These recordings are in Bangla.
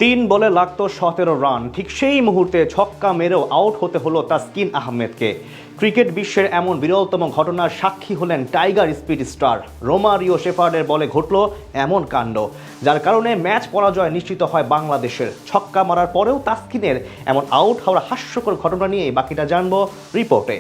তিন বলে লাগতো 17 রান, ঠিক সেই মুহূর্তে ছক্কা মেরেও আউট হতে হলো তাসকিন আহমেদকে। ক্রিকেট বিশ্বের এমন বিরলতম ঘটনার সাক্ষী হলেন টাইগার স্পিড স্টার রোমারিও শেফার্ডের বলে ঘটল এমন কাণ্ড, যার কারণে ম্যাচ পরাজয় নিশ্চিত হয় বাংলাদেশের। ছক্কা মারার পরেও তাসকিনের এমন আউট হওয়ার হাস্যকর ঘটনা নিয়ে বাকিটা জানবো রিপোর্টে।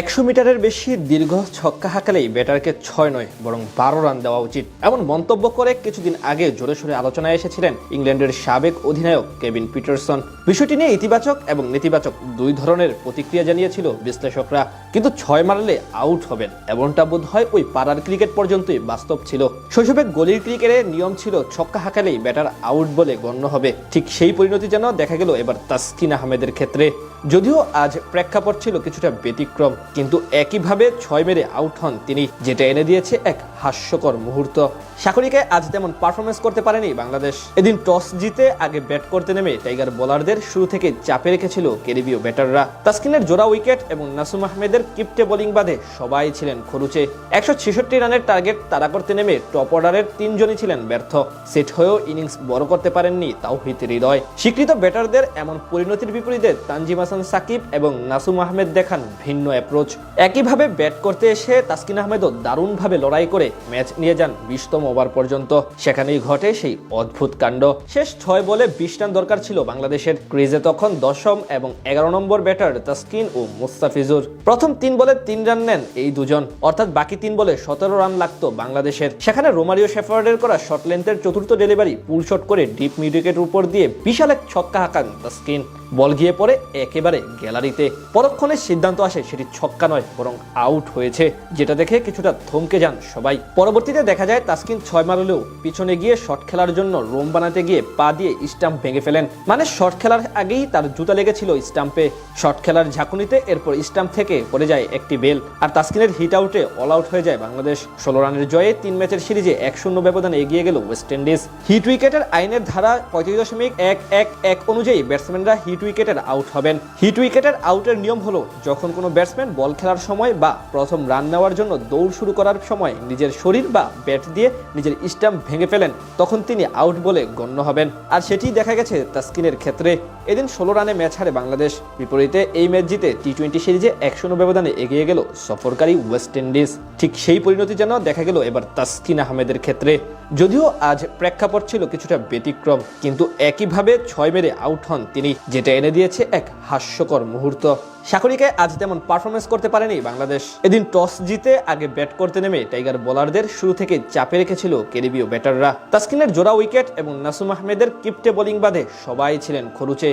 100 মিটারের বেশি দীর্ঘ ছক্কা হাঁকালেই ব্যাটারকে 6 নয় বরং 12 রান দেওয়া উচিত, এমন মন্তব্য করে কিছুদিন আগে জোরে সোরে আলোচনায় এসেছিলেন ইংল্যান্ডের সাবেক অধিনায়ক কেভিন পিটারসন। বিষয়টি নিয়ে ইতিবাচক এবং নেতিবাচক দুই ধরনের প্রতিক্রিয়া জানিয়েছিল বিশ্লেষকরা। কিন্তু 6 মারলে আউট হবেন এমনটা বোধ হয় ওই পাড়ার ক্রিকেট পর্যন্তই বাস্তব ছিল। শৈশবে গলির ক্রিকেটের নিয়ম ছিল ছক্কা হাঁকালেই ব্যাটার আউট বলে গণ্য হবে। ঠিক সেই পরিণতি যেন দেখা গেল এবার তাসকিন আহমেদের ক্ষেত্রে। যদিও আজ প্রেক্ষাপট ছিল কিছুটা ব্যতিক্রম, কিন্তু একইভাবে 6 মেরে আউট হন তিনি, যেটা এনে দিয়েছে এক হাস্যকর মুহূর্ত। সাগরিকে আজ তেমন পারফরমেন্স করতে পারেনি বাংলাদেশ। এদিন টস জিতে আগে ব্যাট করতে নেমে টাইগার বোলারদের শুরু থেকে চাপে রেখেছিল ক্যারিবীয় ব্যাটাররা। তাসকিনের জোড়া উইকেট এবং নাসুম আহমেদের কিপ্টে বোলিং বাদে সবাই ছিলেন খরুচে। 166 রানের টার্গেট তাড়া করতে নেমে টপ অর্ডারের 3 জনই ছিলেন ব্যর্থ। সেট হয়েও ইনিংস বড় করতে পারেননি তাওহিদ হৃদয়। স্বীকৃত ব্যাটারদের এমন পরিণতির বিপরীতে তানজিম হাসান সাকিব এবং নাসুম আহমেদ দেখান ভিন্ন অ্যাপ্রোচ। একইভাবে ব্যাট করতে এসে তাসকিন আহমেদও দারুণভাবে লড়াই করে ম্যাচ নিয়ে যান 20তম ওভার পর্যন্ত। সেখানেই ঘটে সেই অদ্ভুত কাণ্ড। শেষ 6 বলে 20 রান দরকার ছিল বাংলাদেশের। ক্রিজে তখন 10ম এবং 11 নম্বর ব্যাটার তাসকিন ও মুস্তাফিজুর। প্রথম 3 বলে 3 রান নেন এই দুজন, অর্থাৎ বাকি 3 বলে 17 রান লাগতো বাংলাদেশের। সেখানে রোমারিও শেফার্ডের করা শর্ট লেন্থের চতুর্থ ডেলিভারি পুল শট করে ডিপ মিড উইকেটের উপর দিয়ে বিশাল এক ছক্কা হাঁকান তাসকিন। বল গিয়ে পড়ে একেবারে গ্যালারিতে। পরক্ষণে সিদ্ধান্ত আসে সেটি ছক্কা নয় বরং আউট হয়েছে, যেটা দেখে কিছুটা থমকে যান সবাই। পরবর্তীতে দেখা যায় তাসকিন 6 মারলেও পিছনে গিয়ে শট খেলার জন্য রোম বানাতে গিয়ে পা দিয়ে স্টাম্প ভেঙে ফেলেন। মানে শট খেলার আগেই তার জুতা লেগেছিল স্টাম্পে। শট খেলার ঝাঁকুনিতে এরপর স্টাম্প থেকে পড়ে যায় একটি বেল, আর তাসকিনের হিট আউটে অল আউট হয়ে যায় বাংলাদেশ। 16 রানের জয়ে 3 ম্যাচের সিরিজে 1-0 ব্যবধানে এগিয়ে গেল ওয়েস্ট ইন্ডিজ। হিট উইকেটের আইনের ধারা 35.111 অনুযায়ী ব্যাটসম্যানরা হিট উইকেটের আউট হবেন। হিট উইকেটের আউটের নিয়ম হলো, যখন কোনো ব্যাটসম্যান বল খেলার সময় বা প্রথম রান নেওয়ার জন্য দৌড় শুরু করার সময় নিজের শরীর বা ব্যাট দিয়ে নিজের স্টাম্প ভেঙে ফেলেন, তখন তিনি আউট বলে গণ্য হবেন। আর সেটি দেখা গেছে তাসকিনের ক্ষেত্রে। এদিন 16 রানে ম্যাচ হারে বাংলাদেশ। বিপরীতে এই ম্যাচ জিতে টি-20 সিরিজে 1-0 ব্যবধানে এগিয়ে গেল সফরকারী ওয়েস্ট ইন্ডিজ। ঠিক সেই পরিণতি যেন দেখা গেল এবার তাসকিন আহমেদের ক্ষেত্রে। যদিও আজ প্রেক্ষাপট ছিল কিছুটা ব্যতিক্রম, কিন্তু একইভাবে 6 মেরে আউট হন তিনি, যেটা এনে দিয়েছে এক হাস্যকর মুহূর্ত। সাগরিকে আজ তেমন পারফরমেন্স করতে পারেনি বাংলাদেশ। এদিন টস জিতে আগে ব্যাট করতে নেমে টাইগার বোলারদের শুরু থেকে চাপে রেখেছিল ক্যারিবীয় ব্যাটাররা। তাসকিনের জোড়া উইকেট এবং নাসুম আহমেদের কিপ্টে বোলিং বাদে সবাই ছিলেন খরুচে।